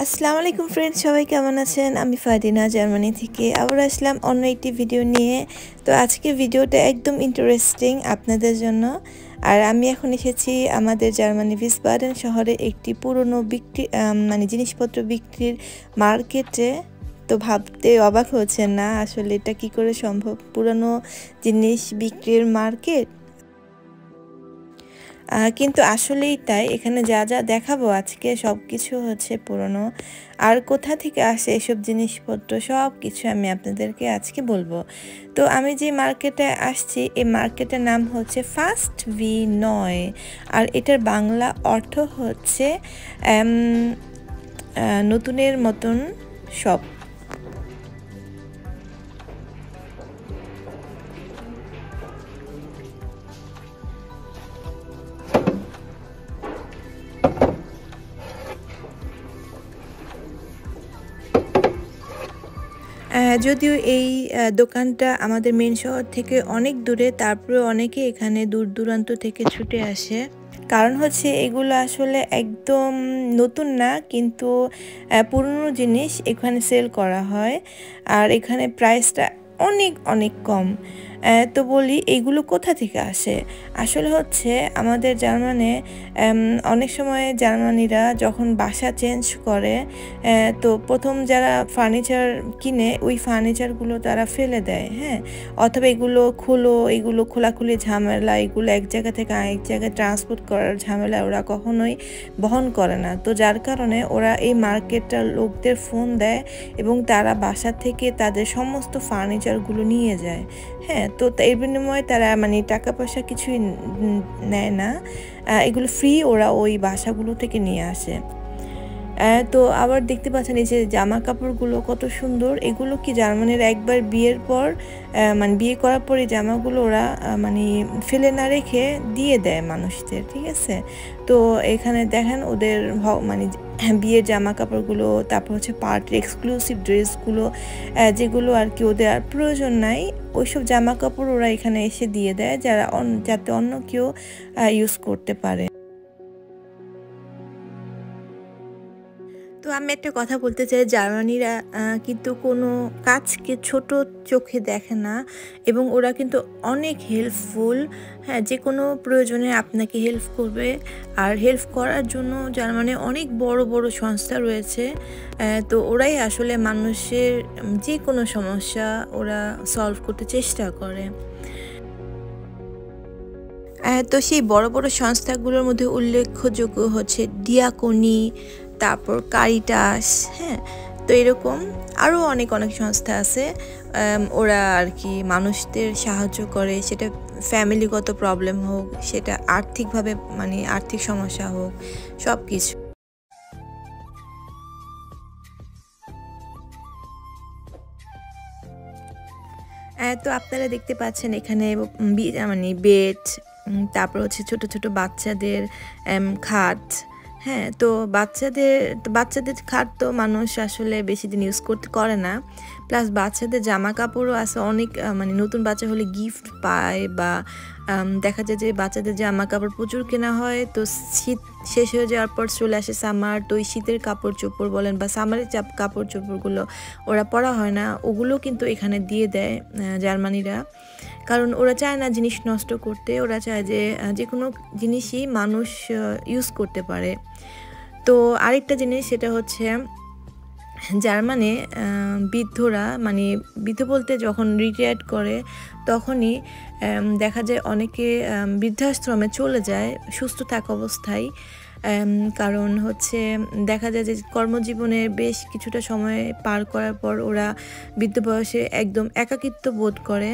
আসসালামু আলাইকুম ফ্রেন্ডস, সবাই কেমন আছেন? আমি ফারদিনা জার্মানি থেকে আবার আসলাম অন্য একটি ভিডিও নিয়ে। তো আজকে ভিডিওটা একদম ইন্টারেস্টিং আপনাদের জন্য। আর আমি এখন এসেছি আমাদের জার্মানি ভিসবাডেন শহরে একটি পুরনো জিনিসপত্র বিক্রির মার্কেটে। তো ভাবতে অবাক হচ্ছেন না আসলে এটা কি করে সম্ভব, পুরনো জিনিস বিক্রির মার্কেট। কিন্তু আসলেই তাই, এখানে যা যা দেখাবো আজকে সব কিছু হচ্ছে পুরনো। আর কোথা থেকে আসে এসব জিনিসপত্র সব কিছু আমি আপনাদেরকে আজকে বলবো। তো আমি যে মার্কেটে আসছি এই মার্কেটের নাম হচ্ছে ফার্স্ট ভি 9, আর এটার বাংলা অর্থ হচ্ছে নতুনের মতন সব। যদিও এই দোকানটা আমাদের মেন শহর থেকে অনেক দূরে, তারপরে অনেকে এখানে দূর দূরান্ত থেকে ছুটে আসে। কারণ হচ্ছে এগুলো আসলে একদম নতুন না, কিন্তু পুরনো জিনিস এখানে সেল করা হয়। আর এখানে প্রাইসটা অনেক অনেক কম। তো বলি এইগুলো কোথা থেকে আসে। আসলে হচ্ছে আমাদের জার্মানে অনেক সময় জার্মানিরা যখন বাসা চেঞ্জ করে, তো প্রথম যারা ফার্নিচার কিনে ওই ফার্নিচারগুলো তারা ফেলে দেয়, হ্যাঁ, অথবা এগুলো খোলাখুলি ঝামেলা, এগুলো এক জায়গা থেকে আরেক জায়গায় ট্রান্সপোর্ট করার ঝামেলা ওরা কখনোই বহন করে না। তো যার কারণে ওরা এই মার্কেটটার লোকদের ফোন দেয় এবং তারা বাসা থেকে তাদের সমস্ত ফার্নিচারগুলো নিয়ে যায়। হ্যাঁ, তো এর বিনিময়ে তারা টাকা পয়সা কিছুই নেয় না, এগুলো ফ্রি ওরা ওই বাসাগুলো থেকে নিয়ে আসে। তো আবার দেখতে পাচ্ছেন এই যে জামা কাপড়গুলো কত সুন্দর। এগুলো কি জার্মানির একবার বিয়ের পর বিয়ে করার পর এই জামাগুলো ওরা ফেলে না রেখে দিয়ে দেয় মানুষদের, ঠিক আছে। তো এখানে দেখেন ওদের বিয়ের জামা কাপড়গুলো, তারপর হচ্ছে পার্টির এক্সক্লুসিভ ড্রেসগুলো, যেগুলো আর কি ওদের আর প্রয়োজন নাই, ওইসব জামা কাপড় ওরা এখানে এসে দিয়ে দেয় যাতে অন্য কেউ ইউজ করতে পারে। তো আমি একটা কথা বলতে চাই, জার্মানিরা কিন্তু কোনো কাজকে ছোট চোখে দেখে না এবং ওরা কিন্তু অনেক হেল্পফুল। হ্যাঁ, যে কোনো প্রয়োজনে আপনাকে হেল্প করবে। আর হেল্প করার জন্য জার্মানি অনেক বড় বড় সংস্থা রয়েছে। তো ওরাই আসলে মানুষের যে কোনো সমস্যা ওরা সলভ করতে চেষ্টা করে। তো সেই বড় বড় সংস্থাগুলোর মধ্যে উল্লেখযোগ্য হচ্ছে ডিয়াকনি, তারপর কারিটাস, হ্যাঁ, তো এরকম আরও অনেক অনেক সংস্থা আছে। ওরা আর কি মানুষদের সাহায্য করে, সেটা ফ্যামিলিগত প্রবলেম হোক, সেটা আর্থিকভাবে আর্থিক সমস্যা হোক, সব কিছু। তো আপনারা দেখতে পাচ্ছেন এখানে বেড, তারপর হচ্ছে ছোট ছোট বাচ্চাদের খাট। হ্যাঁ, তো বাচ্চাদের খাট তো মানুষ আসলে বেশি দিন ইউজ করে না। প্লাস বাচ্চাদের জামা কাপড়ও আছে অনেক, নতুন বাচ্চা হলে গিফট পায়, বা দেখা যায় যে বাচ্চাদের জামা কাপড় প্রচুর কেনা হয়। তো শীত শেষ হয়ে যাওয়ার পর চলে আসে সামার, তো ওই শীতের কাপড় চোপড় বলেন বা সামারের কাপড় চোপড়গুলো ওরা পরা হয় না, ওগুলো কিন্তু এখানে দিয়ে দেয় জার্মানিরা। কারণ ওরা চায় না জিনিস নষ্ট করতে, ওরা চায় যে কোনো জিনিসই মানুষ ইউজ করতে পারে। তো আরেকটা জিনিস সেটা হচ্ছে জার্মানে বৃদ্ধরা বৃদ্ধ বলতে যখন রিটায়ার্ড করে তখনই দেখা যায় অনেকে বৃদ্ধাশ্রমে চলে যায় সুস্থ থাকা অবস্থায়। কারণ হচ্ছে দেখা যায় যে কর্মজীবনের বেশ কিছুটা সময় পার করার পর ওরা বৃদ্ধ বয়সে একদম একাকিত্ব বোধ করে।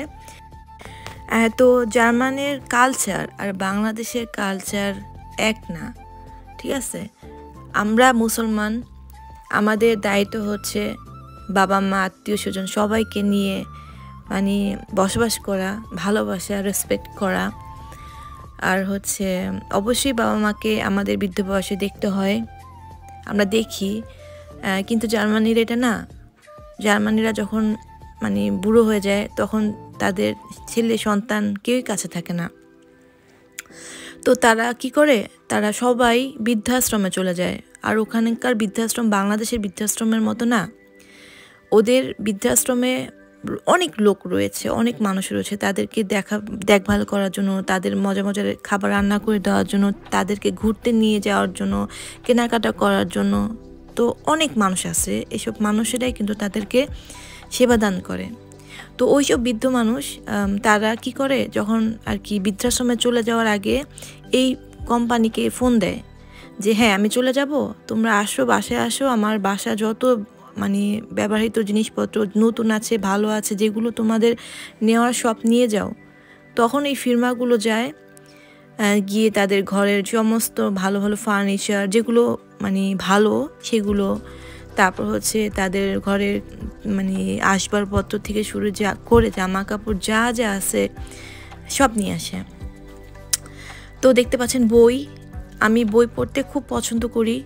তো জার্মানের কালচার আর বাংলাদেশের কালচার এক না, ঠিক আছে। আমরা মুসলমান, আমাদের দায়িত্ব হচ্ছে বাবা মা আত্মীয় স্বজন সবাইকে নিয়ে বসবাস করা, ভালোবাসা, রেসপেক্ট করা। আর হচ্ছে অবশ্যই বাবা মাকে আমাদের বৃদ্ধ বয়সে দেখতে হয়, আমরা দেখি। কিন্তু জার্মানির এটা না, জার্মানিরা যখন বুড়ো হয়ে যায় তখন তাদের ছেলে সন্তান কেউই কাছে থাকে না। তো তারা কি করে, তারা সবাই বৃদ্ধাশ্রমে চলে যায়। আর ওখানকার বৃদ্ধাশ্রম বাংলাদেশের বৃদ্ধাশ্রমের মতো না, ওদের বৃদ্ধাশ্রমে অনেক লোক রয়েছে, অনেক মানুষ রয়েছে তাদেরকে দেখভাল করার জন্য, তাদের মজার মজার খাবার রান্না করে দেওয়ার জন্য, তাদেরকে ঘুরতে নিয়ে যাওয়ার জন্য, কেনাকাটা করার জন্য। তো অনেক মানুষ আছে, এসব মানুষেরাই কিন্তু তাদেরকে সেবা দান করে। তো ওইসব বৃদ্ধ মানুষ তারা কি করে, যখন আর কি বৃদ্ধাশ্রমে চলে যাওয়ার আগে এই কোম্পানিকে ফোন দেয় যে হ্যাঁ আমি চলে যাব, তোমরা আসো, বাসায় আসো, আমার বাসা যত মানে ব্যবহৃত জিনিসপত্র নতুন আছে, ভালো আছে, যেগুলো তোমাদের নেওয়ার সব নিয়ে যাও। তখন এই ফিরমাগুলো যায়, গিয়ে তাদের ঘরের সমস্ত ভালো ভালো ফার্নিচার যেগুলো মানে ভালো সেগুলো, তারপর হচ্ছে তাদের ঘরের মানে আসবাবপত্র থেকে শুরু করে জামা কাপড় যা যা আছে সব নিয়ে আসে। তো দেখতে পাচ্ছেন বই, আমি বই পড়তে খুব পছন্দ করি।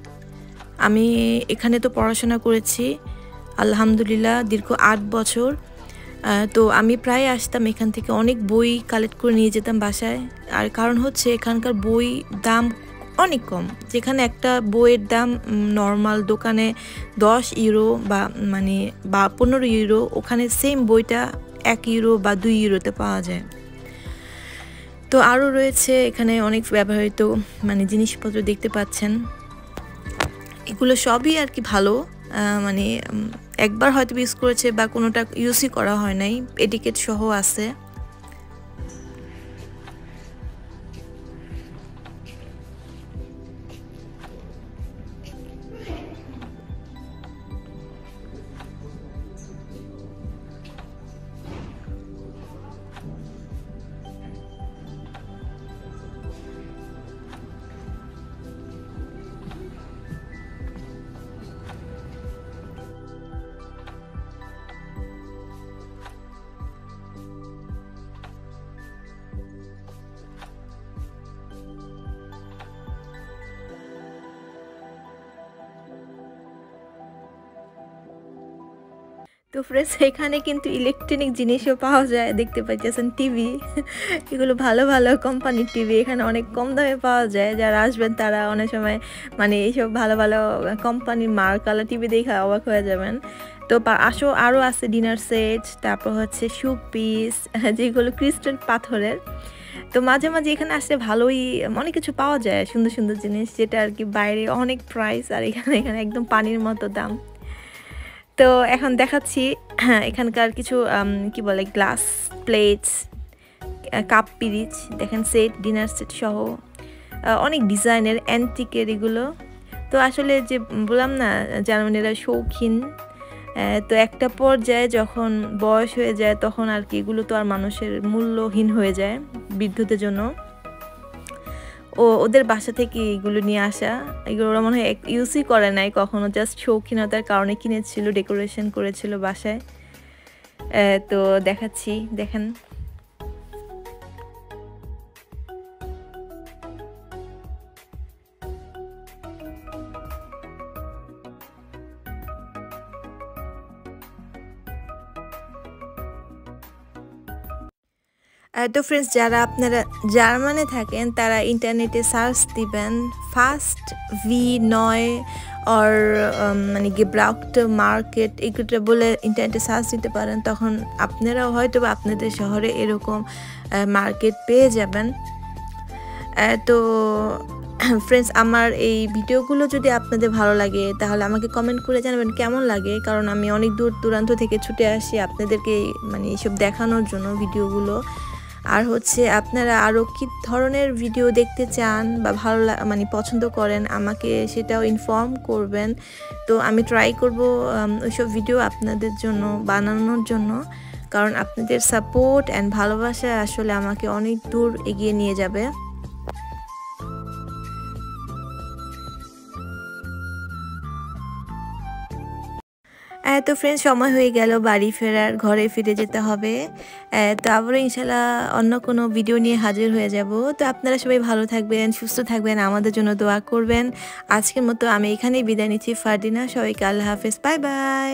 আমি এখানে তো পড়াশোনা করেছি আলহামদুলিল্লাহ দীর্ঘ 8 বছর। তো আমি প্রায় আসতাম এখান থেকে, অনেক বই কালেক্ট করে নিয়ে যেতাম বাসায়। আর কারণ হচ্ছে এখানকার বই দাম অনেক কম, যেখানে একটা বইয়ের দাম নর্মাল দোকানে 10 ইউরো বা 15 ইউরো, ওখানে সেম বইটা 1 ইউরো বা 2 ইউরোতে পাওয়া যায়। তো আরও রয়েছে এখানে অনেক ব্যবহৃত জিনিসপত্র দেখতে পাচ্ছেন, এগুলো সবই আর কি ভালো, একবার হয়তো ইউজ করেছে বা কোনোটা ইউজই করা হয় নাই, এটিকেট সহ আছে। তো ফ্রেন্ডস এখানে কিন্তু ইলেকট্রনিক জিনিসও পাওয়া যায়, দেখতে পাচ্ছেন টিভি, এগুলো ভালো ভালো কোম্পানির টিভি এখানে অনেক কম দামে পাওয়া যায়। যারা আসবেন তারা অনেক সময় এইসব ভালো ভালো কোম্পানির মার্কালা টিভি দেখে অবাক হয়ে যাবেন। তো আরও আছে ডিনার সেট, তারপর হচ্ছে শু পিস যেগুলো ক্রিস্টাল পাথরের। তো মাঝে মাঝে এখানে আসলে ভালোই অনেক কিছু পাওয়া যায়, সুন্দর সুন্দর জিনিস, যেটা আর কি বাইরে অনেক প্রাইস আর এখানে একদম পানির মতো দাম। তো এখন দেখাচ্ছি এখানকার কিছু কি বলে গ্লাস প্লেটস, কাপ পিরিচ, দেখেন সেট, ডিনার সেট সহ অনেক ডিজাইনের অ্যান্টিকের এগুলো। তো আসলে যে বললাম না জার্মানিরা শৌখিন, তো একটা পর্যায়ে যখন বয়স হয়ে যায় তখন আর কি এগুলো তো আর মানুষের মূল্যহীন হয়ে যায় বৃদ্ধদের জন্য। ওদের বাসা থেকে এগুলো নিয়ে আসা, এগুলো ওরা মনে হয় ইউজই করে নাই কখনো, জাস্ট শৌখিনতার কারণে কিনেছিল, ডেকোরেশন করেছিল বাসায়। তো দেখাচ্ছি, দেখেন তো ফ্রেন্ডস যারা আপনারা জার্মানে থাকেন তারা ইন্টারনেটে সার্চ দিবেন first V9 or gebrauchte market, এগুলো বলে ইন্টারনেটে সার্চ দিতে পারেন, তখন আপনারাও হয়তো বা আপনাদের শহরে এরকম মার্কেট পেয়ে যাবেন। তো ফ্রেন্ডস আমার এই ভিডিওগুলো যদি আপনাদের ভালো লাগে তাহলে আমাকে কমেন্ট করে জানাবেন কেমন লাগে, কারণ আমি অনেক দূর দূরান্ত থেকে ছুটে আসি আপনাদেরকে এইসব দেখানোর জন্য ভিডিওগুলো। আর হচ্ছে আপনারা আরও কী ধরনের ভিডিও দেখতে চান বা ভালো পছন্দ করেন আমাকে সেটাও ইনফর্ম করবেন। তো আমি ট্রাই করব ওইসব ভিডিও আপনাদের জন্য বানানোর জন্য, কারণ আপনাদের সাপোর্ট অ্যান্ড ভালোবাসা আসলে আমাকে অনেক দূর এগিয়ে নিয়ে যাবে। তো ফ্রেন্ডস সময় হয়ে গেল বাড়ি ফেরার, ঘরে ফিরে যেতে হবে। তো আবারও ইনশাল্লাহ অন্য কোনো ভিডিও নিয়ে হাজির হয়ে যাব। তো আপনারা সবাই ভালো থাকবেন, সুস্থ থাকবেন, আমাদের জন্য দোয়া করবেন। আজকের মতো আমি এখানেই বিদায় নিচ্ছি। ফারদিনা, সবাইকে আল্লাহ হাফেজ, বাই বাই।